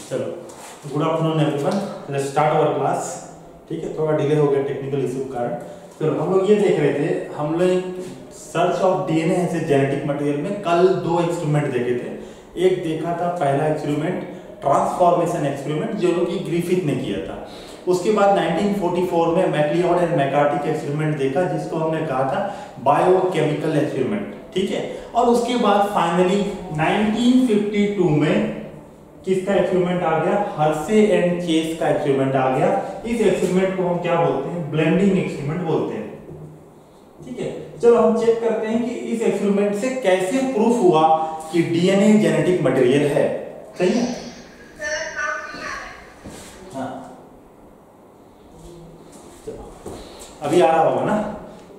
चलो, good afternoon everyone, let's start our class. ठीक है, थोड़ा डिले हो गया टेक्निकल इशू के कारण। तो हम लोग ये देख रहे थे, हम लोग search of DNA as a genetic material में कल दो एक्सपेरिमेंट देखे थे। एक देखा था पहला एक्सपेरिमेंट ट्रांसफॉर्मेशन एक्सपेरिमेंट जो कि ग्रिफिथ ने किया था। उसके बाद 1944 में मैक्लिओड एंड मैकार्टी का एक्सपेरिमेंट देखा जिसको हमने कहा था बायोकेमिकल एक्सपेरिमेंट। ठीक है, और उसके बाद फाइनली 1952 में किसका एक्सपेरिमेंट आ गया? हर्शे एंड चेस का एक्सपेरिमेंट आ गया। इस एक्सपेरिमेंट को हम क्या बोलते हैं? ब्लेंडिंग एक्सपेरिमेंट बोलते हैं। ठीक है, चलो हम चेक करते हैं कि इस एक्सपेरिमेंट से कैसे प्रूफ हुआ कि डीएनए जेनेटिक मटेरियल है। सही है? हाँ, चलो अभी आ रहा होगा ना?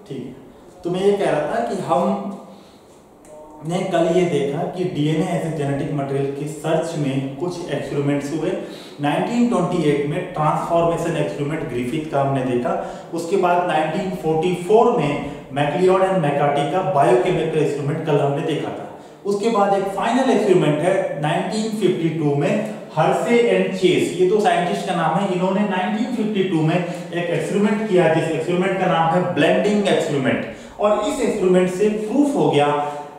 ठीक है, तो मैं ये कह रहा था कि हमने कल ये देखा कि DNA as a genetic material की सर्च में कुछ एक्सपेरिमेंट्स हुए। 1928 में ट्रांसफॉर्मेशन एक्सपेरिमेंट ग्रिफिथ का हमने देखा। उसके बाद 1944 में मैक्लिओड एंड मैकार्टी का बायोकेमिकल एक्सपेरिमेंट कल हमने देखा था। उसके बाद एक फाइनल एक्सपेरिमेंट है 1952 में हर्शे एंड चेस, ये दो साइंटिस्ट का नाम है। इन्होंने 1952 में एक एक्सपेरिमेंट किया जिस एक्सपेरिमेंट का नाम है ब्लेंडिंग एक्सपेरिमेंट। और इस एक्सपेरिमेंट से प्रूफ हो गया,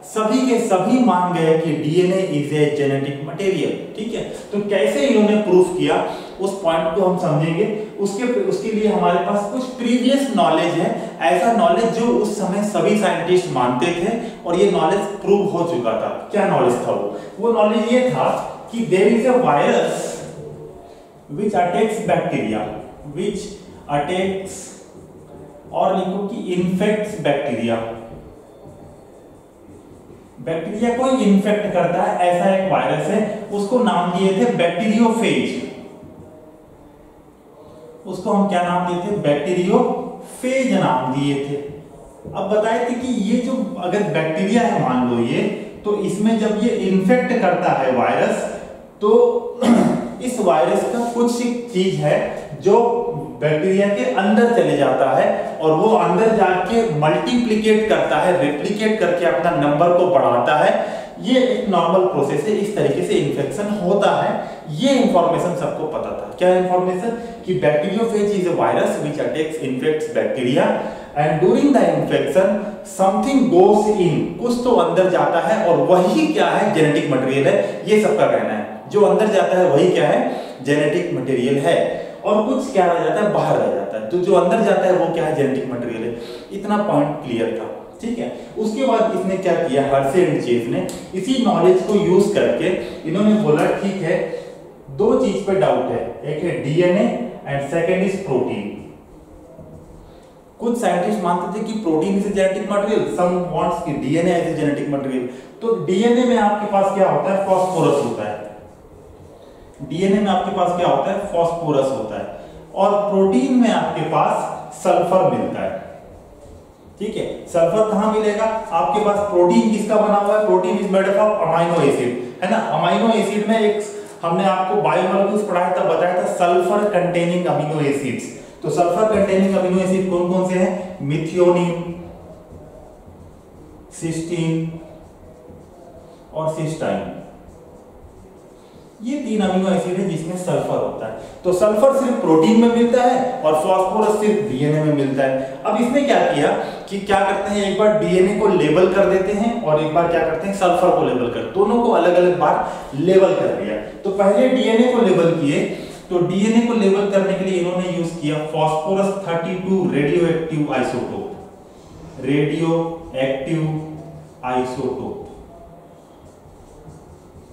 सभी के सभी मान गए कि DNA is a genetic material. ठीक है, तो कैसे इन्होंने प्रूफ किया उस पॉइंट को हम समझेंगे। उसके लिए हमारे पास कुछ प्रीवियस नॉलेज है, ऐसा नॉलेज जो उस समय सभी साइंटिस्ट मानते थे और ये नॉलेज प्रूव हो चुका था। क्या नॉलेज था वो नॉलेज ये था कि there is a virus which attacks bacteria, which attacks और लिखो कि इन्फेक्ट्स बैक्टीरिया। बैक्टीरिया को इन्फेक्ट करता है, ऐसा एक वायरस है। उसको नाम दिए थे बैक्टीरियोफेज। उसको हम क्या नाम दिए थे? बैक्टीरियोफेज नाम दिए थे। अब बताए थे कि ये जो अगर बैक्टीरिया है मान लो ये, तो इसमें जब ये इन्फेक्ट करता है वायरस, तो इस वायरस का कुछ चीज है जो बैक्टीरिया के अंदर चले जाता है और वो अंदर जाके मल्टीप्लिकेट करता है, रेप्लिकेट करके अपना नंबर को बढ़ाता है। ये एक नॉर्मल प्रोसेस है, इस तरीके से इन्फेक्शन होता है। ये इंफॉर्मेशन सबको पता था। क्या इंफॉर्मेशन? कि bacteriophage is a virus which attacks infects bacteria and during the infection something goes in, कुछ तो अंदर जाता है और वही क्या है? जेनेटिक मटेरियल है। ये सबका कहना है, जो अंदर जाता है वही क्या है? जेनेटिक मटेरियल है। और कुछ क्या रह जाता है? बाहर रह जाता है। तो जो अंदर जाता है वो क्या है? जेनेटिक मटेरियल है। इतना पॉइंट क्लियर था। ठीक है, उसके बाद इसने क्या किया? हर्शे एंड चेस ने इसी नॉलेज को यूज करके इन्होंने बोला ठीक है, दो चीज पे डाउट है, एक है DNA and second is protein. कुछ साइंटिस्ट मानते थे कि protein is a genetic material, some wants कि DNA is a genetic material. तो डीएनए में आपके पास क्या होता है? फास्फोरस होता है। डीएनए में आपके पास क्या होता है? फास्फोरस होता है। और प्रोटीन में आपके पास सल्फर मिलता है। ठीक है, सल्फर कहां मिलेगा? आपके पास प्रोटीन किसका बना हुआ है? Protein is made of amino acid, है ना। अमाइनो एसिड में एक हमने आपको बायोमोलिक्यूल्स पढ़ाया था, बताया था सल्फर कंटेनिंग अमीनो एसिड्स। तो सल्फर कंटेनिंग अमीनो एसिड कौन कौन से हैं? मिथियोनिन, सिस्टीन और सिस्टाइन। ये तीन अमीनो एसिड है जिसमें सल्फर होता है। तो सल्फर सिर्फ प्रोटीन में मिलता है और फास्फोरस सिर्फ डीएनए में मिलता है। अब इसने क्या किया कि क्या करते हैं, एक बार डीएनए को लेबल कर देते हैं और एक बार क्या करते हैं? सल्फर को लेबल कर, दोनों को अलग अलग बार लेबल कर दिया। तो पहले डीएनए को लेबल किए, तो डीएनए को लेबल करने के लिए इन्होंने यूज किया phosphorus 32 radio active isotope. Radio active isotope.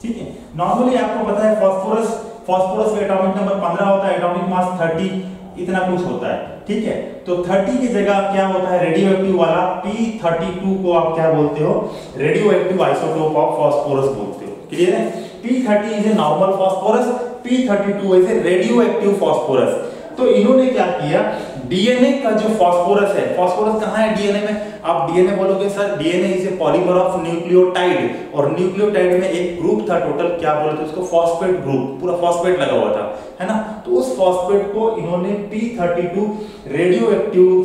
ठीक है, नॉर्मली आपको पता है फास्फोरस का एटॉमिक नंबर 15 होता है, एटॉमिक मास 30 इतना कुछ होता है। ठीक है, तो 30 की जगह क्या होता है? रेडियो एक्टिव वाला P32 को आप क्या बोलते हो? Radio active isotope of phosphorus बोलते हो। क्लियर है? P30 is a normal phosphorus, P32 is a radio active phosphorus. तो इन्होंने क्या किया? डीएनए का जो फास्फोरस है, फास्फोरस कहां है डीएनए में? आप डीएनए बोलोगे sir DNA is A polymer of nucleotide, और न्यूक्लियोटाइड में एक ग्रुप था टोटल, क्या बोलते हैं उसको? फॉस्फेट ग्रुप, पूरा फॉस्फेट लगा हुआ था, है ना। तो उस फॉस्फेट को इन्होंने P32 रेडियो एक्टिव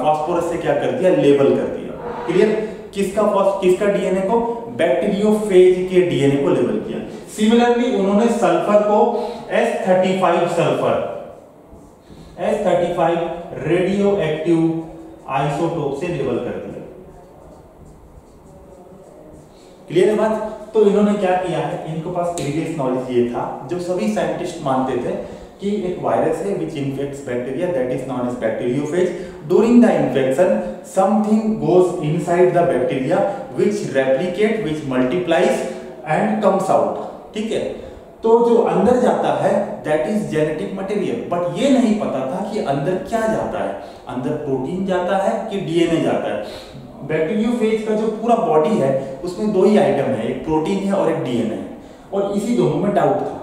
फास्फोरस से क्या कर दिया? लेबल कर दिया। क्लियर? किसका डीएनए को? बैक्टीरियोफेज के डीएनए को लेबल किया। सिमिलरली उन्होंने सल्फर को S35 रेडियो एक्टिव आइसोटोप से लेबल कर दिया। क्लियर है बात? तो इन्होंने क्या किया है, इनके पास प्रीवियस नॉलेज ये था जो सभी साइंटिस्ट मानते थे कि एक वायरस है which infects bacteria, that is known as bacteriophage. During the infection something goes inside the bacteria which replicate, which multiplies and comes out. ठीक है, तो जो अंदर जाता है that is genetic material, but ये नहीं पता था कि अंदर क्या जाता है, अंदर प्रोटीन जाता है कि डीएनए जाता है। बैक्टीरियोफेज का जो पूरा बॉडी है उसमें दो ही आइटम है, एक प्रोटीन है और एक डीएनए है, और इसी दोनों में डाउट था।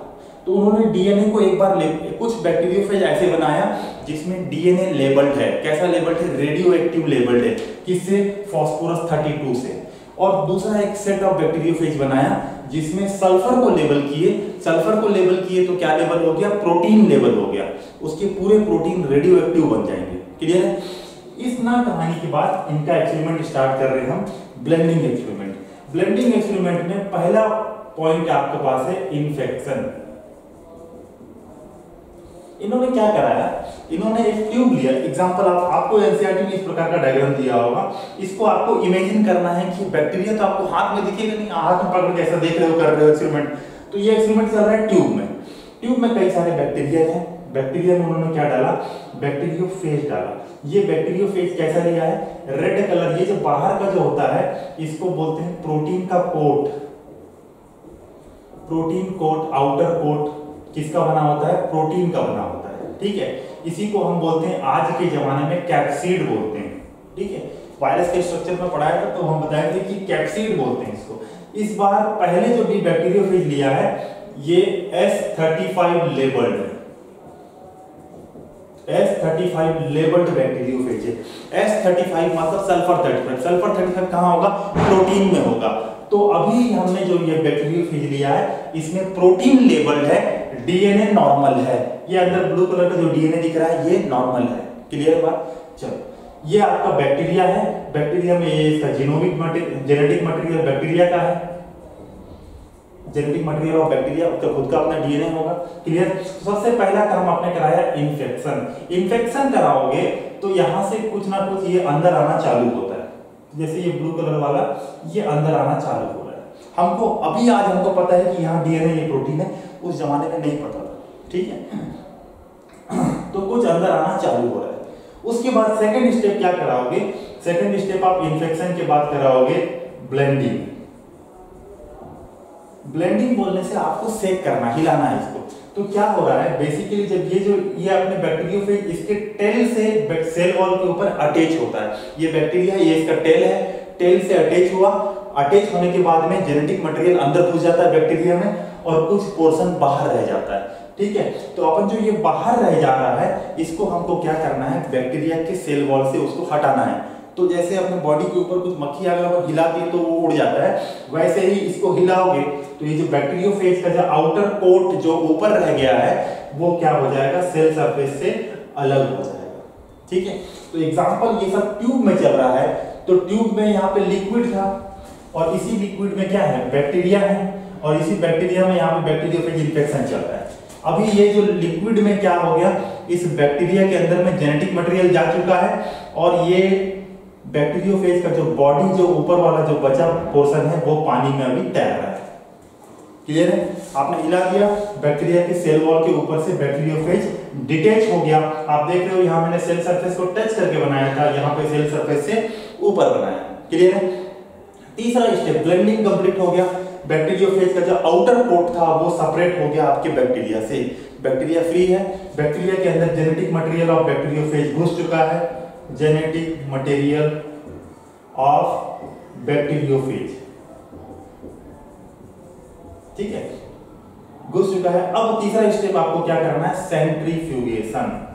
तो उन्होंने डीएनए को एक बार कुछ बैक्टीरियोफेज ऐसे बनाया जिसमें डीएनए लेबल्ड है। कैसा लेबल्ड है? रेडियो एक्टिव लेबल्ड है। किससे? फास्फोरस 32 से। और दूसरा एक सेट ऑफ बैक्टीरियोफेज बनाया जिसमें सल्फर को लेबल किए। सल्फर को लेबल किए तो क्या लेबल हो गया? प्रोटीन लेबल हो गया। उसके पूरे प्रोटीन रेडियो एक्टिव बन जाएंगे। क्लियर है? इस ना कहानी के बाद इनका एक्सपेरिमेंट स्टार्ट कर रहे हैं हम, ब्लेंडिंग एक्सपेरिमेंट। ब्लेंडिंग एक्सपेरिमेंट में पहला पॉइंट आपके पास है इन्फेक्शन। इन्होंने क्या कराया, इन्होंने एक ट्यूब लिया। एग्जांपल आपको एनसीईआरटी में इस प्रकार का डायग्राम दिया होगा। इसको आपको इमेजिन करना है कि बैक्टीरिया तो आपको हाथ में दिखेगा नहीं, हाथ में पकड़ के ऐसा देख रहे हो, कर रहे हो एक्सपेरिमेंट। तो ये एक्सपेरिमेंट चल रहा है ट्यूब में। ट्यूब में कई सारे बैक्टीरिया हैं। बैक्टीरिया में उन्होंने क्या डाला? बैक्टीरियोफेज डाला। ये बैक्टीरियोफेज कैसा लिया है? Red colour. ये जो बाहर का जो होता है इसको बोलते हैं प्रोटीन का coat. Protein coat, outer coat किसका बना होता है? प्रोटीन का बना होता है। ठीक है, इसी को हम बोलते हैं आज के जमाने में कैप्सिड बोलते हैं। ठीक है, वायरस के स्ट्रक्चर में पढ़ाया था तो हम बताए थे कि कैप्सिड बोलते हैं इसको। इस बार पहले जो भी बैक्टीरियोफेज लिया है ये S35 लेबल्ड है। S35 लेबल्ड बैक्टीरियोफेज है। S35 मतलब सल्फर 35। सल्फर 35 कहां होगा? प्रोटीन में होगा। तो अभी हमने जो ये बैक्टीरियोफेज लिया है इसमें प्रोटीन लेबल्ड है, डीएनए नॉर्मल है। ये अंदर ब्लू कलर का जो डीएनए दिख रहा है ये नॉर्मल है। क्लियर है बात? चलो, ये आपका बैक्टीरिया है। बैक्टीरिया में ये इसका जेनेटिक मटेरियल बैक्टीरिया का है। जेनेटिक मटेरियल ऑफ बैक्टीरिया, उसका खुद का अपना डीएनए होगा। क्लियर? सबसे पहला काम आपने कराया इन्फेक्शन। इन्फेक्शन कराओगे तो यहां से कुछ ना कुछ ये अंदर आना चालू होता है। जैसे ये ब्लू कलर वाला ये अंदर आना चालू हो रहा है। हमको अभी आज हमको पता है कि यहाँ डीएनए ये प्रोटीन है, उस जमाने में नहीं पता था। ठीक है, तो कुछ अंदर आना चालू हो रहा है। उसके बाद सेकंड स्टेप क्या कराओगे? सेकंड स्टेप आप इन्फेक्शन के बाद कराओगे ब्लेंडिंग। ब्लेंडिंग बोलने से आपको सेक करना, हिलाना है इसको। तो क्या हो रहा है बेसिकली, जब ये अपने बैक्टीरियोफेज इसके टेल से सेल वॉल के ऊपर अटैच होता है। ये बैक्टीरिया, ये इसका टेल है, टेल से अटैच हुआ। अटैच होने के बाद में जेनेटिक मटेरियल अंदर घुस जाता है बैक्टीरिया में और कुछ पोर्शन बाहर रह जाता है। ठीक है, तो अपन जो ये बाहर रह जा रहा है इसको हमको क्या करना है? बैक्टीरिया के सेल वॉल से उसको हटाना है। तो जैसे अपने बॉडी के ऊपर कुछ मक्खी अगर हिलाती है तो वो उड़ जाता है, वैसे ही इसको हिलाओगे तो ये जो बैक्टीरियोफेज का जो आउटर कोट जो ऊपर रह गया है वो क्या हो जाएगा? सेल सरफेस से अलग हो जाएगा। ठीक है, तो एग्जांपल ये सब ट्यूब में चल रहा है। तो ट्यूब में यहाँ पे लिक्विड था और इसी लिक्विड में क्या है? बैक्टीरिया है, और इसी बैक्टीरिया में यहाँ पे बैक्टीरियोफेज इन्फेक्शन चल रहा है। अभी ये जो लिक्विड में क्या हो गया? इस बैक्टीरिया के अंदर में जेनेटिक मटेरियल जा चुका है और ये बैक्टीरियोफेज का जो बॉडी जो ऊपर वाला जो बचा पोर्शन है वो पानी में अभी तैर रहा है। क्लियर है? आपने हिला दिया, बैक्टीरिया के सेल वॉल के ऊपर से बैक्टीरियोफेज डिटैच हो गया। आप देख रहे हो यहाँ मैंने सेल सरफेस को टच करके बनाया था, यहाँ पे सेल सरफेस से ऊपर बनाया। क्लियर है? तीसरा स्टेप ब्लेंडिंग कंप्लीट हो गया। बैक्टीरियोफेज का जो आउटर कोट था वो सेपरेट हो गया आपके बैक्टीरिया से। बैक्टीरिया फ्री है। बैक्टीरिया के अंदर जेनेटिक मटेरियल ऑफ बैक्टीरियोफेज घुस चुका है। जेनेटिक मटेरियल ऑफ बैक्टीरियोफेज, ठीक है, घुस चुका है। अब तीसरा स्टेप आपको क्या करना है? सेंट्रीफ्यूगेशन।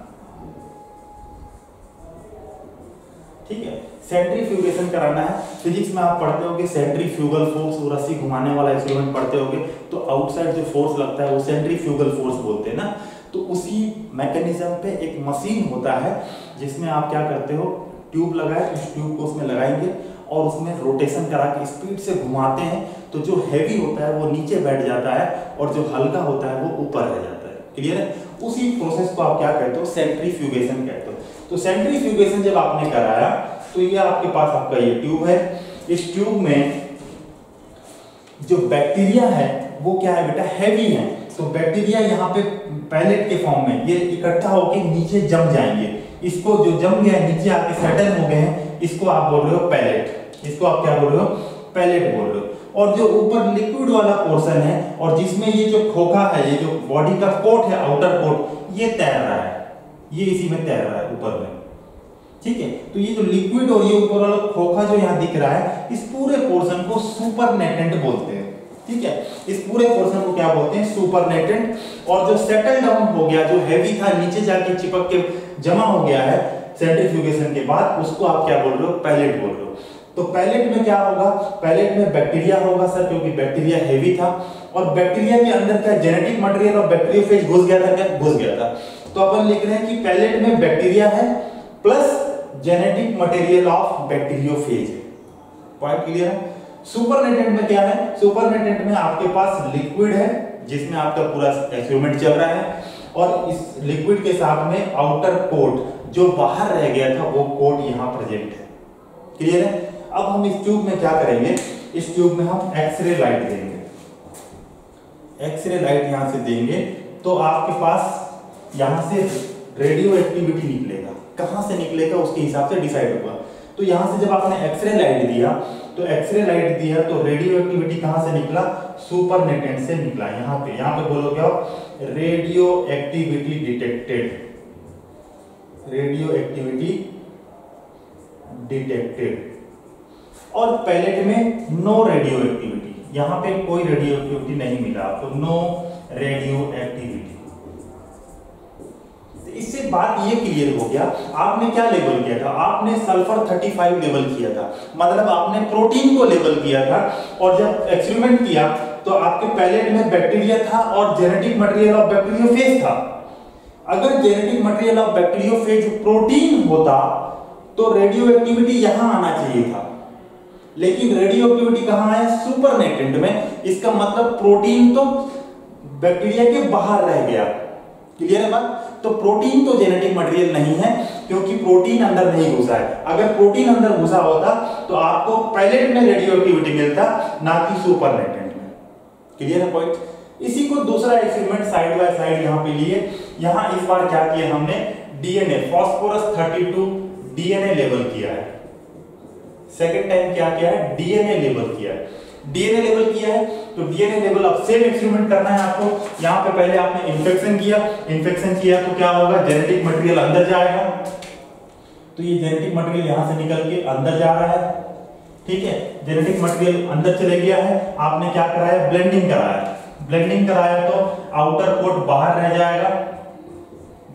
ठीक है, सेंट्रीफ्यूगेशन कराना है। फिजिक्स में आप पढ़ते होगे सेंट्रीफ्यूगल फोर्स, रस्सी घुमाने वाला एक्सपेरिमेंट पढ़ते होगे। तो आउटसाइड जो फोर्स लगता है वो सेंट्रीफ्यूगल फोर्स बोलते हैं ना। तो उसी मैकेनिज्म पे एक मशीन होता है जिसमें आप क्या करते हो? ट्यूब लगाए, उस ट्यूब को उसमें लगाएंगे और उसमें रोटेशन करा के स्पीड से घुमाते हैं तो जो हैवी होता है वो नीचे बैठ जाता है और जो हल्का होता है वो ऊपर रह जाता है। क्लियर है? उसी प्रोसेस को आप क्या कहते हो? सेंट्रीफ्यूगेशन कहते हो। तो सेंट्रीफ्यूगेशन जब आपने कराया तो ये आपके पास आपका ये ट्यूब है। इस ट्यूब में जो बैक्टीरिया है वो क्या है बेटा? हैवी है। तो बैक्टीरिया यहाँ पे पैलेट के फॉर्म में ये इकट्ठा होकर नीचे जम जाएंगे। इसको जो जम गया नीचे आके सेटल हो गए हैं इसको आप बोल रहे हो पैलेट। इसको आप क्या बोल रहे हो? पैलेट बोल रहे हो। और जो ऊपर लिक्विड वाला पोर्शन है और जिसमें ये जो खोखा है, ये जो बॉडी का कोट है, आउटर कोट, ये तैर रहा है, ये इसी में तैर रहा है ऊपर में। ठीक है? तो ये जो लिक्विड और ये ऊपर वाला खोखा जो यहाँ दिख रहा है, इस पूरे पोर्शन को सुपरनेटेंट बोलते हैं। ठीक है? इस पूरे पोर्शन को क्या बोलते हैं? सुपरनेटेंट। और जो सेटल डाउन हो गया, जो हैवी था, नीचे जाके चिपक के जमा हो गया है सेंट्रीफ्यूगेशन के बाद, उसको आप क्या बोल रहे हो? पैलेट बोल रहे हो। तो पैलेट में क्या होगा? पैलेट में बैक्टीरिया होगा सर, क्योंकि बैक्टीरिया हैवी था और बैक्टीरिया के अंदर क्या जेनेटिक मटेरियल और बैक्टीरियोफेज घुस गया था। क्या घुस गया था? तो अपन लिख रहे हैं कि पैलेट में बैक्टीरिया है plus genetic material of bacteriophage. Point clear है? सुपरनेटेंट में क्या है? सुपरनेटेंट में आपके पास लिक्विड है जिसमें आपका पूरा एक्सपेरिमेंट चल रहा है और इस लिक्विड के साथ में आउटर कोट जो बाहर रह गया था वो कोट यहाँ प्रेजेंट है। क्लियर है? अब हम इस ट्यूब में क्या करेंगे? इस ट्यूब में हम एक्सरे लाइट देंगे। एक्सरे लाइट यहां से देंगे तो आपके पास यहां से रेडियो एक्टिविटी निकलेगा। कहां से निकलेगा उसके हिसाब से डिसाइड होगा। तो यहां से जब आपने एक्सरे लाइट दिया तो एक्सरे लाइट दिया तो रेडियो एक्टिविटी कहां से निकला? सुपरनेटेंट से निकला। यहां पे बोलोगे आप radio activity detected, radioactivity detected. और पैलेट में नो रेडियो एक्टिविटी, यहां पे कोई रेडियो एक्टिविटी नहीं मिला आपको, नो रेडियो एक्टिविटी। इससे बात ये क्लियर हो गया। आपने क्या लेबल किया था? आपने सल्फर 35 लेबल किया था, मतलब आपने प्रोटीन को लेबल किया था। और जब एक्सपेरिमेंट किया तो आपके पैलेट में बैक्टीरिया था और जेनेटिक मटेरियल ऑफ बैक्टीरियोफेज था। अगर genetic material of bacteriophage protein होता तो रेडियो एक्टिविटी यहां आना चाहिए था, लेकिन रेडियो एक्टिविटी कहां है? सुपरनेटेंट में। इसका मतलब प्रोटीन तो बैक्टीरिया के बाहर रह गया। क्लियर है बात? तो प्रोटीन तो जेनेटिक मटेरियल नहीं है क्योंकि प्रोटीन अंदर नहीं घुसा है। अगर प्रोटीन अंदर घुसा होता तो आपको पैलेट में रेडियो एक्टिविटी मिलता, ना कि सुपरनेटेंट में। क्लियर है पॉइंट? इसी को दूसरा एक्सपेरिमेंट साइड बाय साइड यहां पे लिए। यहां इस बार क्या किया हमने? डीएनए फास्फोरस 32 डीएनए लेवल किया है। सेकंड टाइम क्या किया है? डीएनए लेवल किया है। डीएनए लेवल किया है तो डीएनए लेवल अब सेम एक्सपेरिमेंट करना है आपको। यहां पे पहले आपने इन्फेक्शन किया तो क्या होगा? जेनेटिक मटेरियल अंदर जाएगा। तो ये जेनेटिक मटेरियल यहां से निकल के अंदर जा रहा है। ठीक है? जेनेटिक मटेरियल अंदर चले गया है। आपने क्या कराया? ब्लेंडिंग कराया। ब्लेंडिंग कराया तो आउटर कोट बाहर रह जाएगा,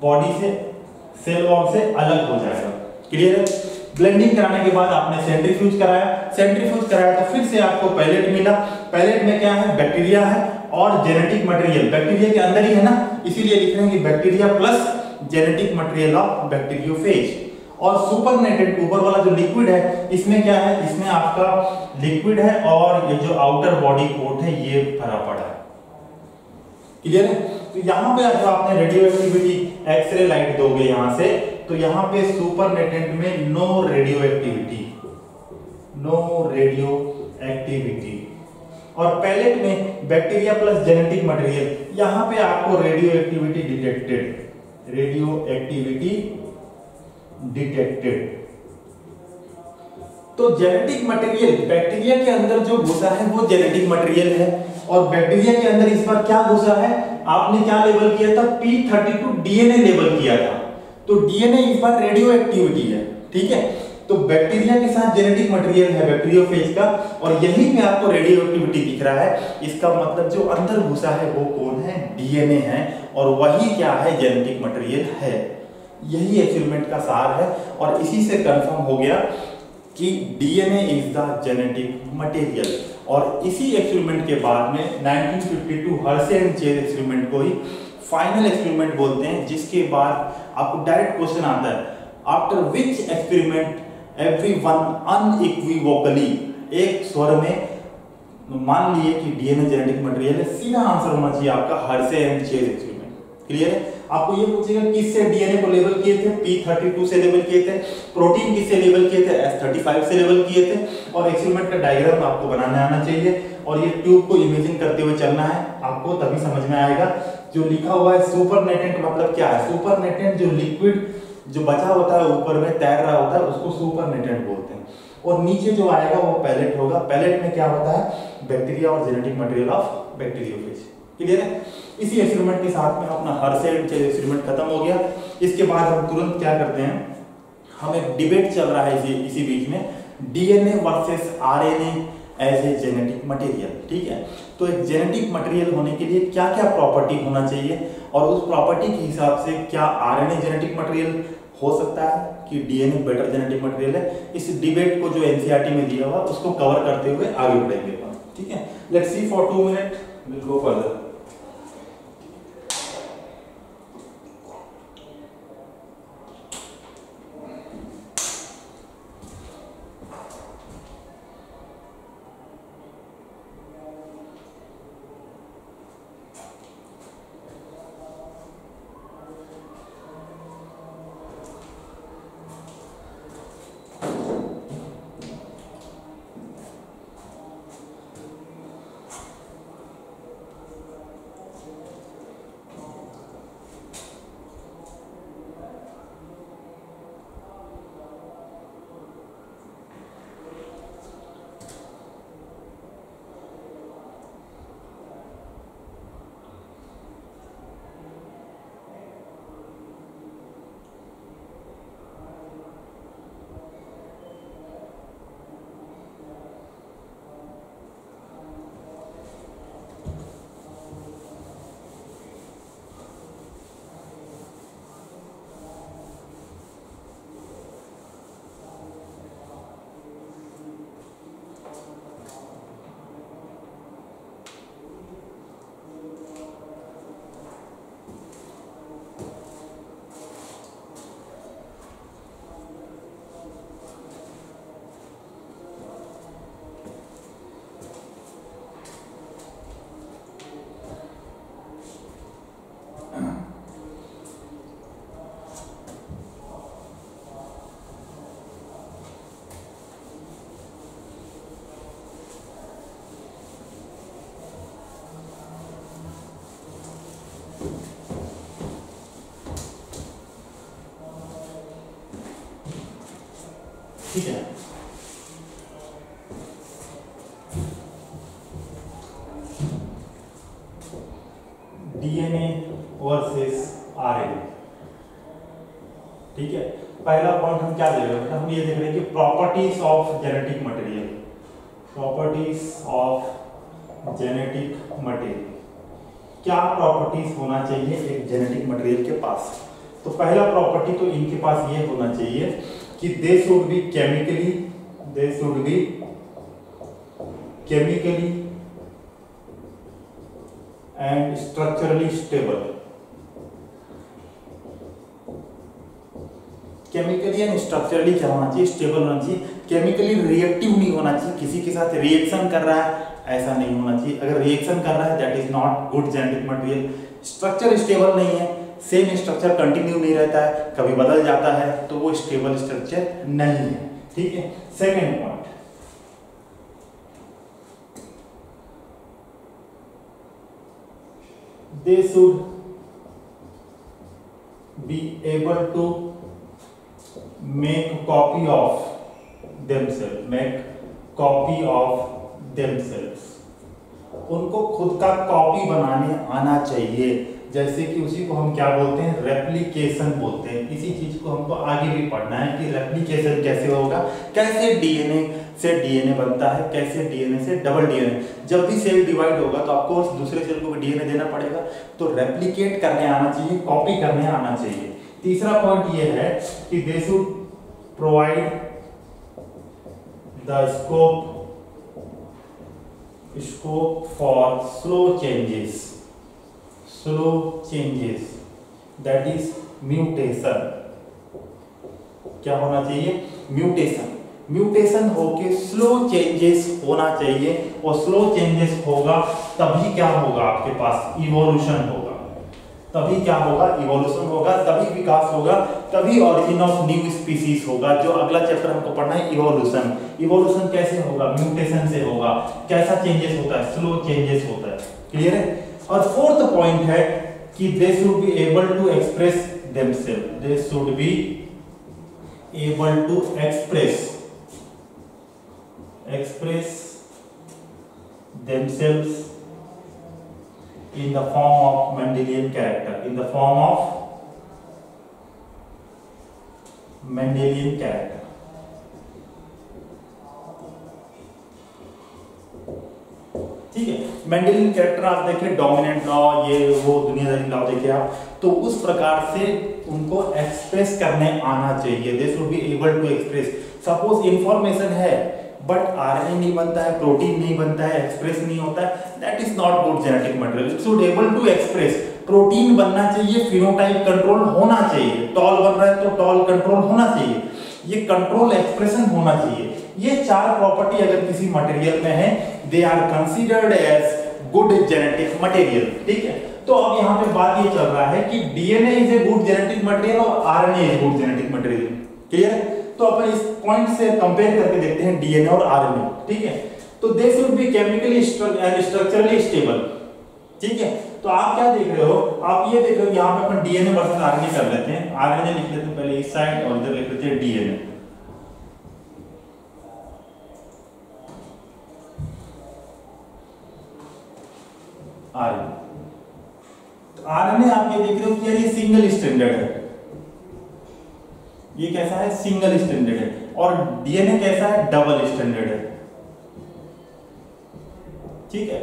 बॉडी से, सेल वॉल से अलग हो जाएगा। क्लियर है? ब्लेंडिंग कराने के बाद आपने सेंट्रीफ्यूज कराया। सेंट्रीफ्यूज कराया तो फिर से आपको पैलेट मिला। पैलेट में क्या है? बैक्टीरिया है और जेनेटिक मटेरियल बैक्टीरिया के अंदर ही है ना, इसीलिए लिख रहे हैं कि bacteria plus genetic material of bacteriophage. और सुपरनेटेंट ऊपर वाला जो लिक्विड है, इसमें क्या है? इसमें आपका लिक्विड है और ये जो आउटर बॉडी कोट है ये भरा पड़ा है। क्लियर है? तो यहां पे जब आपने रेडियो एक्टिविटी एक्सरे लाइट दोगे यहां से, तो यहां पे सुपरनेटेंट में no radioactivity, no radioactivity. और पैलेट में बैक्टीरिया प्लस जेनेटिक मटेरियल, यहां पे आपको radioactivity detected, radioactivity detected. तो जेनेटिक मटेरियल बैक्टीरिया के अंदर जो घुसा है वो जेनेटिक मटेरियल है और बैक्टीरिया के अंदर इस बार क्या घुसा है? आपने क्या लेबल किया था? P32 डीएनए लेबल किया था। तो डीएनए इस बार रेडियो एक्टिविटी है। ठीक है? तो बैक्टीरिया के साथ जेनेटिक मटेरियल है बैक्टीरियोफेज का और यहीं पे आपको रेडियो एक्टिविटी दिख रहा है। इसका मतलब जो अंदर घुसा है वो कौन है? डीएनए है और वही क्या है? जेनेटिक मटेरियल है। यही एक्सपेरिमेंट का सार है और इसी से कंफर्म हो गया कि DNA is the genetic material. और इसी एक्सपेरिमेंट के बाद में 1952 हर्शे एंड चेज एक्सपेरिमेंट को ही फाइनल एक्सपेरिमेंट बोलते हैं, जिसके बाद आपको डायरेक्ट क्वेश्चन आता है after which experiment everyone unequivocally, एक स्वर में मान लिए कि डीएनए जेनेटिक मटेरियल है, सीधा आंसर होना चाहिए आपका हर से एंड चेज एक्सपेरिमेंट। क्लियर है? आपको ये पूछेगा किससे डीएनए को लेबल किए थे, P32 से लेबल किए थे, प्रोटीन किससे लेबल किए थे, S35 से लेबल किए थे, और एक्सपेरिमेंट का डायग्राम आपको बनाना आना चाहिए, और ये ट्यूब को इमेजिन करते हुए चलना है आपको, तभी समझ में आएगा। जो लिखा हुआ है सुपरनेटेंट मतलब क्या है? सुपरनेटेंट जो लिक्विड जो बचा होता है ऊपर में तैर रहा होता है उसको सुपरनेटेंट बोलते हैं, और नीचे जो आएगा वो पैलेट होगा। पैलेट में क्या होता है? बैक्टीरिया और genetic material of bacteriophage. Clear है? इसी एक्सपेरिमेंट के साथ में अपना हर से एंड चेज एक्सपेरिमेंट खत्म हो गया। इसके बाद हम तुरंत क्या करते हैं, हम एक डिबेट चल रहा है इसी बीच में, DNA versus RNA as a genetic material. ठीक है, तो एक जेनेटिक मटेरियल होने के लिए क्या क्या प्रॉपर्टी होना चाहिए, और उस प्रॉपर्टी के हिसाब से क्या आरएनए जेनेटिक मटेरियल हो सकता है कि डीएनए बेटर जेनेटिक मटेरियल है। इस डिबेट को जो एनसीईआरटी में दिया हुआ उसको कवर करते हुए आगे बढ़ेंगे। ठीक है, let's see for 2 minute, will go further. ठीक है, डीएनए वर्सेस आरएनए। ठीक है, पहला पॉइंट हम क्या देख रहे हैं, हम ये देख रहे हैं कि properties of genetic material, properties of genetic material, क्या प्रॉपर्टीज होना चाहिए एक जेनेटिक मटेरियल के पास। तो पहला प्रॉपर्टी तो इनके पास ये होना चाहिए कि they should B chemically and structurally stable. Chemically and structurally क्या होना चाहिए? स्टेबल होना चाहिए। केमिकली रिएक्टिव नहीं होना चाहिए, किसी के साथ रिएक्शन कर रहा है ऐसा नहीं होना चाहिए। अगर रिएक्शन कर रहा है that is not good genetic material. Structure stable नहीं है, सेम स्ट्रक्चर कंटिन्यू नहीं रहता है, कभी बदल जाता है, तो वो स्टेबल स्ट्रक्चर नहीं है। ठीक है, second point, they should be able to make copy of themselves, उनको खुद का कॉपी बनाने आना चाहिए। जैसे कि उसी को हम क्या बोलते हैं? रेप्लिकेशन बोलते हैं। इसी चीज को हमको आगे भी पढ़ना है कि रेप्लिकेशन कैसे होगा, कैसे डीएनए से डीएनए बनता है, कैसे डीएनए से डबल डीएनए। जब भी सेल डिवाइड होगा तो आपको उस दूसरे सेल को भी डीएनए देना पड़ेगा, तो रेप्लिकेट करने आना चाहिए, कॉपी करने आना चाहिए। तीसरा पॉइंट ये है कि they should provide the scope for slow changes that is mutation. क्या होना चाहिए? म्यूटेशन। म्यूटेशन होके स्लो चेंजेस होना चाहिए, और स्लो चेंजेस होगा तभी क्या होगा, आपके पास इवोल्यूशन होगा। तभी क्या होगा, इवोल्यूशन होगा, तभी विकास होगा, तभी ऑरिजिन ऑफ न्यू स्पीसीज होगा। जो अगला चैप्टर हमको पढ़ना है इवोल्यूशन। इवोल्यूशन कैसे होगा, म्यूटेशन से होगा। कैसा चेंजेस होता है, स्लो चेंजेस होता है। क्लियर है। और फोर्थ पॉइंट है कि they should be able to express themselves. They should be able to express themselves in the form of Mendelian character, in the form of Mendelian character। ठीक है, Mendelian character आप देखें, dominant law, ये वो दुनियादारी law देखे आप, तो उस प्रकार से उनको एक्सप्रेस करने आना चाहिए। They should be able to express. Suppose information है बट आरएनए नहीं बनता है, प्रोटीन नहीं बनता है, एक्सप्रेस नहीं होता है, that is not good genetic material. It should able to express. Protein बनना चाहिए, फिनोटाइप कंट्रोल होना चाहिए, टॉल बन रहा है तो टॉल कंट्रोल होना चाहिए, ये कंट्रोल एक्सप्रेशन होना चाहिए। ये चार प्रॉपर्टी अगर किसी मटेरियल में है, they are considered as good genetic material. ठीक है, तो अब यहाँ पे बात ये चल रहा है कि DNA is a good genetic material और RNA is good genetic material. Clear है। तो अपन इस पॉइंट से कंपेयर करके देखते हैं डीएनए और आरएनए। ठीक है, तो दे should B chemically and structurally stable. ठीक है, तो आप क्या देख रहे हो, आप ये देख रहे हो, यहाँ पे अपन डीएनए वर्सेस आरएनए कर लेते हैं। आरएनए लिख लेते हैं पहले इस साइड और इधर लिख लेते हैं डीएनए। आरएनए, तो आरएनए आप ये देख रहे हो कि यार ये सिंगल स्ट्रैंडेड है। ये कैसा है, सिंगल स्ट्रैंडेड है। और डीएनए कैसा है, डबल स्ट्रैंडेड है। ठीक है,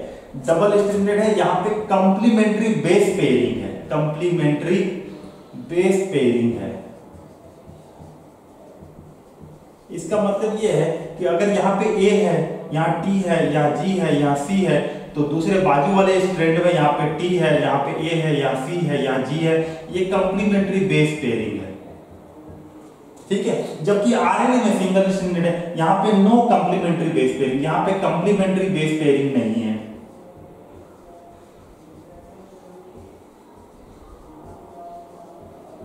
डबल स्ट्रैंडेड है। यहां पे कंप्लीमेंट्री बेस पेयरिंग है, कंप्लीमेंट्री बेस पेयरिंग है। इसका मतलब ये है कि अगर यहाँ पे ए है, यहाँ टी है, यहाँ जी है, यहाँ सी है, तो दूसरे बाजू वाले स्ट्रैंड में यहाँ पे टी है, यहाँ पे ए है, यहाँ सी है, यहाँ जी है, ये कंप्लीमेंट्री बेस पेयरिंग है। ठीक है, जबकि आरएनए में सिंगल स्ट्रैंडेड है, यहाँ पे नो कंप्लीमेंट्री बेस पेयरिंग, यहाँ पे कंप्लीमेंट्री बेस पेयरिंग नहीं है।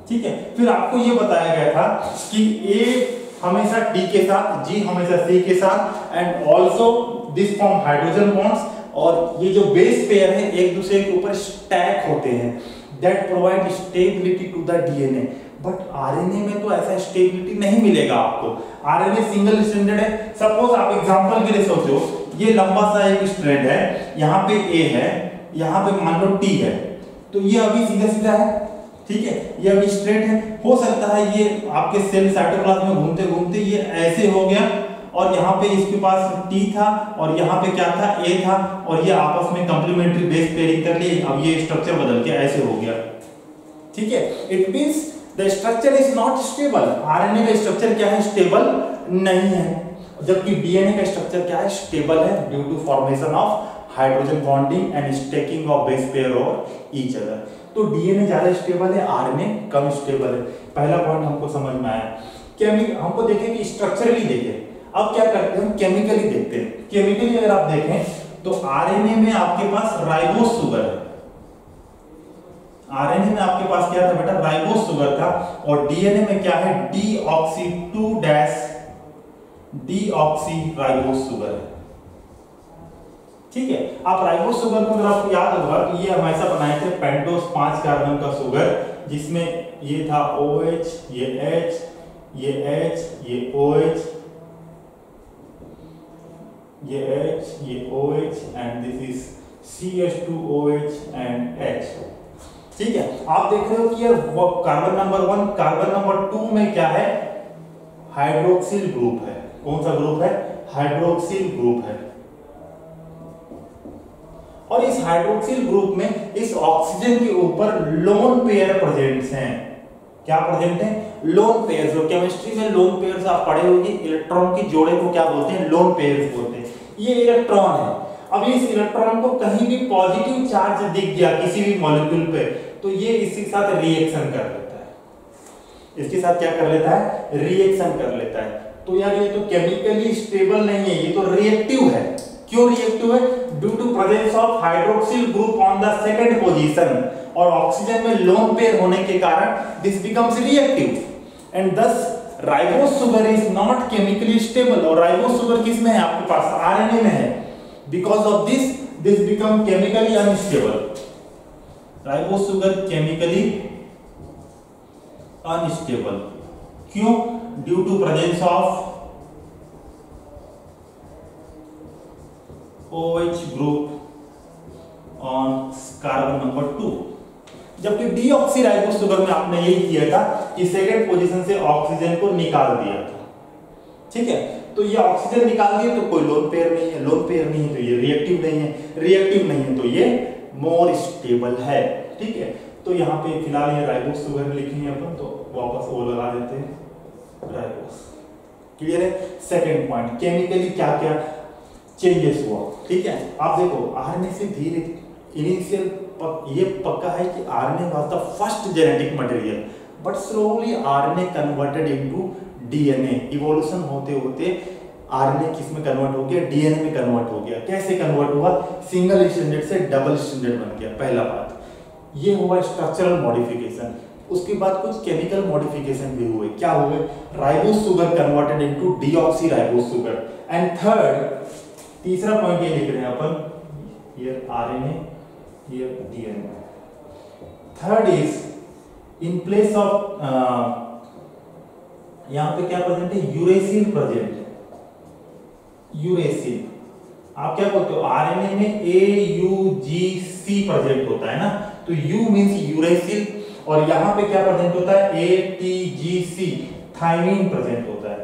ठीक है, फिर आपको ये बताया गया था कि ए हमेशा टी के साथ, जी हमेशा सी के साथ, and also this form hydrogen bonds, और ये जो बेस पेयर है एक दूसरे के ऊपर स्टैक होते हैं, that provide stability to the DNA. But RNA में तो ऐसा स्टेबिलिटी नहीं मिलेगा आपको। आरएनए सिंगल स्ट्रैंडेड है। सपोज आप एग्जांपल के लिए सोचो, ये लंबा सा एक स्ट्रैंड है, यहाँ पे ए है, यहाँ पे मान लो टी है, तो ये अभी सीधा सीधा है। ठीक है, ये अभी स्ट्रेट है। हो सकता है ये आपके सेल साइटोप्लाज्म में घूमते घूमते ये ऐसे हो गया, और यहाँ पे इसके पास टी था और यहाँ पे क्या था, ए था, और ये आपस में कंप्लीमेंट्री बेस पेयरिंग कर लिए, अब ये स्ट्रक्चर बदल के ऐसे हो गया। ठीक है, it means the structure is not stable. RNA का स्ट्रक्चर क्या है, स्टेबल नहीं है, जबकि डीएनए का स्ट्रक्चर क्या है, स्टेबल है, due to formation of hydrogen bonding and stacking of base pair और ईच अदर। तो डीएनए ज्यादा स्टेबल है, आरएनए कम स्टेबल है। पहला पॉइंट हमको समझ में आया। हमको देखें कि स्ट्रक्चरली देखें। अब क्या करते हैं, हम केमिकली देखते हैं। केमिकली अगर आप देखें तो आरएनए में आपके पास राइबोस शुगर है। आरएनए में आपके पास क्या था बेटा, राइबोस शुगर था, और डीएनए में क्या है, डीऑक्सी 2- डीऑक्सी राइबोस शुगर है। ठीक है, आप राइबोस शुगर को अगर आपको याद होगा तो ये हमेशा बनाए थे पेंटोस 5 कार्बन का शुगर, जिसमें ये था OH, ये H, ये H, ये OH, ये H, ये OH, and this is CH2OH and H। ठीक है, आप देख रहे हो कि यार कार्बन नंबर 1, कार्बन नंबर 2 में क्या है, हाइड्रोक्सिल ग्रुप है। कौन सा ग्रुप है, हाइड्रोक्सिल ग्रुप है। और इस हाइड्रोक्सिल ग्रुप में इस ऑक्सीजन के ऊपर लोन पेयर प्रेजेंट हैं। क्या प्रेजेंट है, लोन पेयर। जो केमिस्ट्री में लोन पेयर्स आप पढ़े होंगे, इलेक्ट्रॉन की जोड़े को क्या बोलते हैं, लोन पेयर्स बोलते हैं। ये इलेक्ट्रॉन है। अब इस इलेक्ट्रॉन को कहीं भी पॉजिटिव चार्ज दिख गया किसी भी मॉलिक्यूल पे, तो ये इसके साथ रिएक्शन कर लेता है। इसके साथ क्या कर लेता है, रिएक्शन कर लेता है। तो यार ये तो केमिकली स्टेबल नहीं है, ये तो रिएक्टिव है। क्यों रिएक्टिव है? Due to presence of hydroxyl group on the second position, और ऑक्सीजन में लोन पेयर होने के कारण this becomes reactive and this ribose sugar is not chemically stable. और राइबोस शुगर किस में है आपके पास? आरएनए में है। Because of this become chemically unstable. Ribose sugar chemically unstable क्यों? Due to presence of OH group on carbon number 2। जबकि डीऑक्सीराइबोस शुगर में आपने यही किया था कि सेकंड पोजीशन से ऑक्सीजन को निकाल दिया था, ठीक है। तो ये ऑक्सीजन निकाल दिए तो कोई लोन पेयर नहीं है, लोन पेयर नहीं है तो ये रिएक्टिव नहीं है, रिएक्टिव नहीं है तो ये मोर स्टेबल है, ठीक है। तो यहाँ पे फिलहाल ये राइबोस शुगर लिखी है अपन, तो वापस वो लगा देते हैं राइबोस। क्लियर है? सेकंड पॉइंट, केमिकली क्या क्या चेंजेस हुआ, ठीक है। आप देखो आरएनए से धीरे इनिशियल ये पक्का है कि RNA was the first genetic material, but slowly RNA converted into DNA. Evolution होते होते आरएनए किस में कन्वर्ट हो गया? डीएनए में कन्वर्ट हो गया। कैसे कन्वर्ट हुआ? सिंगल स्ट्रैंडेड से डबल स्ट्रैंडेड बन गया, पहला बात ये हुआ स्ट्रक्चरल मॉडिफिकेशन। उसके बाद कुछ केमिकल मॉडिफिकेशन भी हुए। क्या हुए? Ribose sugar converted into deoxyribose sugar. And third, तीसरा पॉइंट ये लिख रहे हैं अपन, here RNA, here DNA. Third is in place of यहां पे क्या प्रेजेंट है? यूरेसिल प्रेजेंट है। यूरेसिल आप क्या बोलते हो? आरएनए में AUGC प्रेजेंट होता है ना, तो U मींस यूरेसिल, और यहां पे क्या प्रेजेंट होता है? ATGC थाइमिन प्रेजेंट होता है।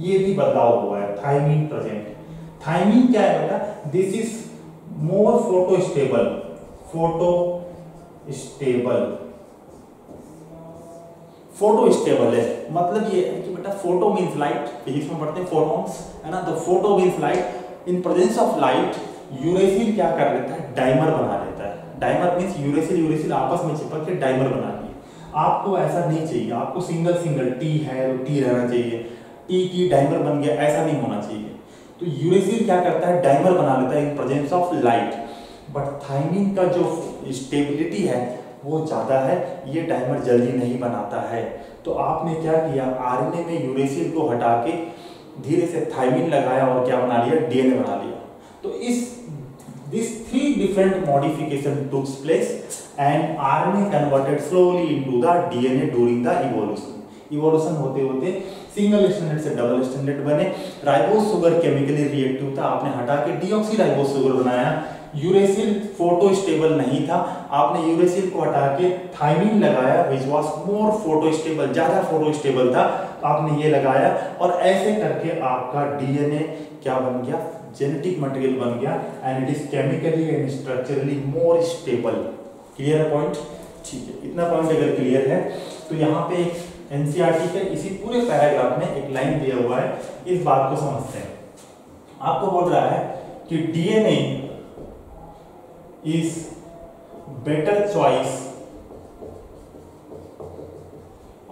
ये भी बदलाव हुआ है, थाइमिन प्रेजेंट। थाइमिन क्या है बेटा? दिस इज मोर फोटोस्टेबल, फोटोस्टेबल है। मतलब ये है कि बेटा फोटो मींस लाइट, फिजिक्स में पढ़ते हैं फोटॉन्स, है ना। तो photo means light. In presence of light uracil क्या कर लेता है? डाइमर बना लेता है। डाइमर मींस यूरेसिल आपस में चिपक के डाइमर बना दिए। आपको ऐसा नहीं चाहिए, आपको सिंगल T है तो T रहना चाहिए, T डाइमर बन गया, ऐसा नहीं होना चाहिए। तो यूरेसिल क्या करता है? डाइमर बना लेता है in presence of light. But thymine का जो स्टेबिलिटी है वो ज़्यादा है, ये डाइमर जल्दी नहीं बनाता है। तो आपने क्या किया? आरएनए में यूरेसिल को हटा के धीरे से थाइमिन लगाया और क्या बना लिया? डीएनए बना लिया। तो these three different modification took place and RNA converted slowly into the DNA during the evolution. Evolution होते होते सिंगल स्ट्रैंडेड से डबल स्ट्रैंडेड बने। राइबोस शुगर केमिकली रिएक्टिव था, आपने हटा के डीऑक्सीराइबोस शुगर बनाया। यूरेसिल फोटोस्टेबल नहीं था, आपने यूरेसिल को हटा के थाइमिन लगाया व्हिच वाज मोर फोटोस्टेबल, ज्यादा फोटोस्टेबल था, आपने ये लगाया। और ऐसे करके आपका डीएनए क्या बन गया? जेनेटिक मटेरियल बन गया and it is chemically and structurally more stable. Clear है पॉइंट? ठीक है, इतना पॉइंट अगर क्लियर है तो यहाँ पे एनसीईआरटी के इसी पूरे पैराग्राफ में एक लाइन दिया हुआ है, इस बात को समझते हैं। आपको बोल रहा है कि DNA is better choice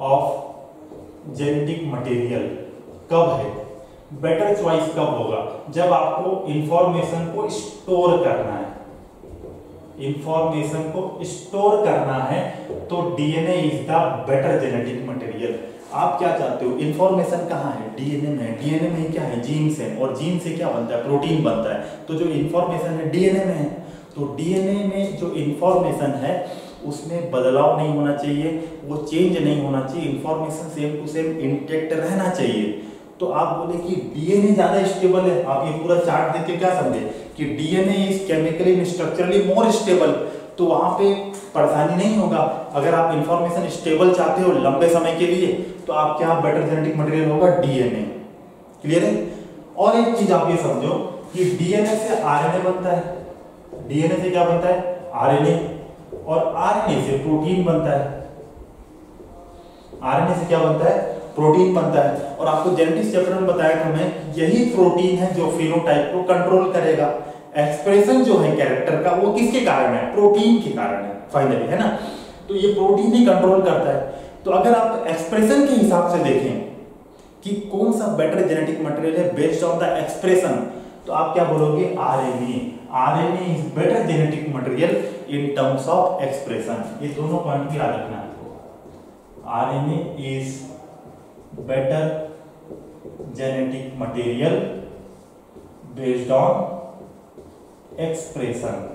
of genetic material. कब है बेटर चॉइस? कब होगा? जब आपको इंफॉर्मेशन को स्टोर करना है, इंफॉर्मेशन को स्टोर करना है तो DNA is the better genetic material. आप क्या चाहते हो? इंफॉर्मेशन कहाँ है? डीएनए में। डीएनए में क्या है? जीन्स है, और जीन से क्या बनता है? प्रोटीन बनता है। तो जो इंफॉर्मेशन है डीएनए में है, तो डीएनए में जो इंफॉर्मेशन है उसमें बदलाव नहीं होना चाहिए, वो चेंज नहीं होना चाहिए, information same to same intact रहना चाहिए। तो आप बोले कि डीएनए ज्यादा स्टेबल है, आप ये पूरा चार्ट देख के क्या समझे कि DNA is chemically and structurally more stable, तो वहां पे परेशानी नहीं होगा। अगर आप इंफॉर्मेशन स्टेबल चाहते हो लंबे समय के लिए तो आप क्या बेटर जेनेटिक मटेरियल होगा? डीएनए। क्लियर है? और एक चीज आप ये समझो कि डीएनए से आरएनए बनता है, डीएनए से क्या बनता है? आरएनए, और आरएनए से प्रोटीन बनता है। आरएनए से क्या बनता है? प्रोटीन बनता है। और आपको जेनेटिक्स चैप्टर में बताया था मैं, यही प्रोटीन है जो फिनोटाइप को कंट्रोल करेगा। एक्सप्रेशन जो है कैरेक्टर का वो किसके कारण है? प्रोटीन के कारण है फाइनली, है ना। तो ये प्रोटीन ही कंट्रोल करता है। तो अगर आप एक्सप्रेशन के हिसाब से देखें कि कौन सा बेटर जेनेटिक मटेरियल है बेस्ड ऑन द एक्सप्रेशन, तो आप क्या बोलोगे? RNA. RNA is better genetic material in terms of expression. ये दोनों पॉइंट भी याद रखना आपको। RNA is better genetic material based on expression.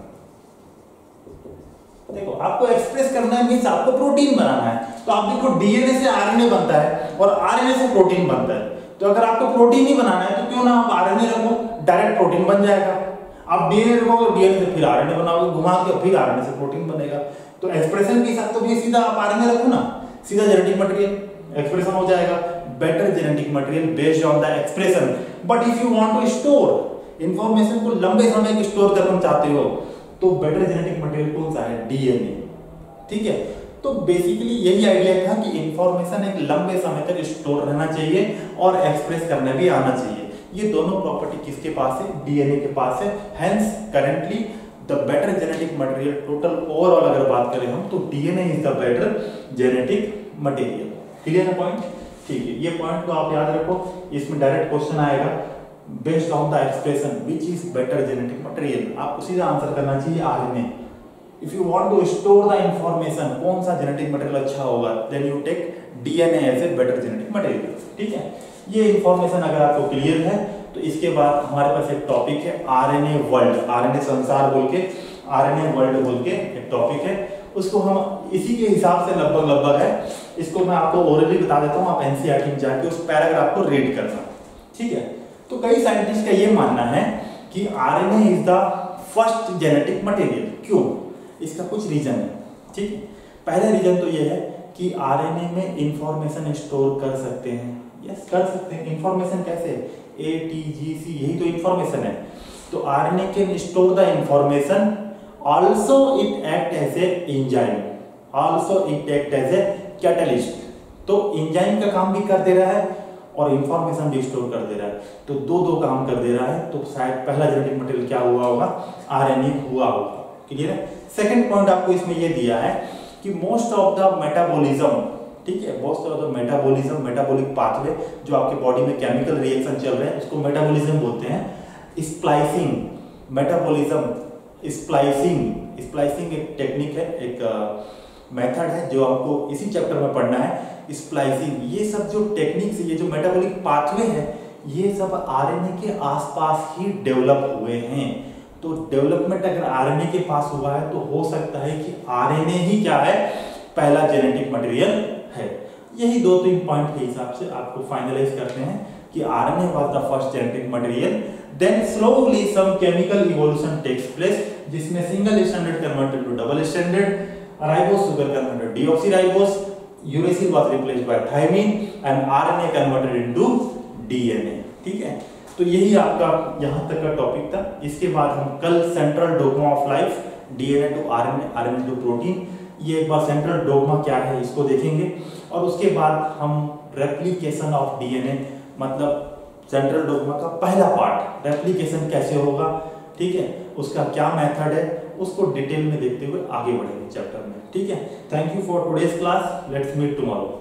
देखो आपको एक्सप्रेस करना है मींस आपको प्रोटीन बनाना है, तो आप देखो डीएनए से आरएनए बनता है और आरएनए से प्रोटीन बनता है। तो अगर आपको प्रोटीन ही बनाना है तो क्यों ना आप आरएनए रखो, डायरेक्ट प्रोटीन बन जाएगा। आप डीएनए रखोगे, डीएनए से फिर आरएनए बनाओगे, घुमा के फिर आरएनए से प्रोटीन बनेगा। तो एक्सप्रेशन के हिसाब तो भी सीधा आप आरएनए रखो ना, सीधा जेनेटिक मटेरियल एक्सप्रेशन हो जाएगा, better genetic material based on the expression. But if you want to store information को लंबे समय के स्टोर करना चाहते हो तो बेटर जेनेटिक मटेरियल कौन सा है? डीएनए। ठीक है, तो बेसिकली यही आइडिया था कि इंफॉर्मेशन एक लंबे समय तक स्टोर रहना चाहिए और एक्सप्रेस करना भी आना चाहिए। ये दोनों प्रॉपर्टी किसके पास है? डीएनए के पास है। Hence currently the better genetic material, total overall अगर बात करें हम, तो DNA is the better genetic material. Clear है पॉइंट? ठीक है, ये पॉइंट को आप याद रखो, इसमें डायरेक्ट क्वेश्चन आएगा based on the expression which is better genetic material. आपको सीधा आंसर करना चाहिए RNA. If you want to store the information कौन सा जेनेटिक मटेरियल अच्छा होगा, then you take DNA as a better genetic material. ठीक है, ये इंफॉर्मेशन अगर आपको क्लियर है तो इसके बाद हमारे पास एक टॉपिक है आरएनए वर्ल्ड, आरएनए संसार बोल के, आरएनए वर्ल्ड बोल के एक टॉपिक है। उसको हम इसी के हिसाब से लगभग है, इसको मैं आपको ओरली बता देता हूँ, आप एनसीईआरटी में जाके उस पैराग्राफ को रीड करना। ठीक है, तो कई साइंटिस्ट का ये मानना है कि RNA is the first genetic material. क्यों? इसका कुछ रीजन है। ठीक है, पहला रीजन तो ये है कि आरएनए में इंफॉर्मेशन स्टोर कर सकते हैं। यस, कर सकते हैं। इंफॉर्मेशन कैसे? एटीजीसी, यही तो इंफॉर्मेशन है। तो RNA can store the information, also it act as a enzyme, also it act as a catalyst. तो एंजाइम का काम भी कर दे रहा है और इंफॉर्मेशन भी स्टोर कर दे रहा है, तो दो काम कर दे रहा है। तो शायद पहला जेनेटिक मटेरियल क्या हुआ होगा? आरएनए हुआ होगा। क्लियर है? सेकंड पॉइंट आपको इसमें ये दिया है कि मोस्ट ऑफ द मेटाबॉलिज्म, ठीक है, most of the metabolism, metabolic pathway जो आपके बॉडी में केमिकल रिएक्शन चल रहे हैं उसको मेटाबॉलिज्म बोलते हैं। स्प्लाइसिंग, मेटाबॉलिज्म, स्प्लाइसिंग एक टेक्निक है, एक मेथड है जो आपको इसी चैप्टर में पढ़ना है। स्प्लाइसिंग, ये सब जो टेक्निक्स, ये जो मेटाबॉलिक पाथवे है, ये सब आरएनए के आसपास ही डेवलप हुए हैं। तो डेवलपमेंट अगर आरएनए के पास हुआ है तो हो सकता है कि आरएनए ही क्या है? पहला जेनेटिक मटेरियल है। यही 2-3 पॉइंट के हिसाब से आपको फाइनलाइज करते हैं कि RNA was the first genetic material. Then slowly some chemical evolution takes place, जिसमें single standard converted to double standard, ribose sugar converted deoxyribose, uracil was replaced by thymine and RNA converted into DNA. ठीक है, तो यही आपका यहां तक का topic था। इसके बाद हम कल central dogma of life, DNA to RNA, RNA to protein, ये एक बार सेंट्रल डोग्मा क्या है इसको देखेंगे। और उसके बाद हम रेप्लिकेशन ऑफ डीएनए, मतलब सेंट्रल डोग्मा का पहला पार्ट, रेप्लिकेशन कैसे होगा, ठीक है, उसका क्या मेथड है, उसको डिटेल में देखते हुए आगे बढ़ेंगे चैप्टर में। ठीक है, thank you for today's class, let's meet tomorrow.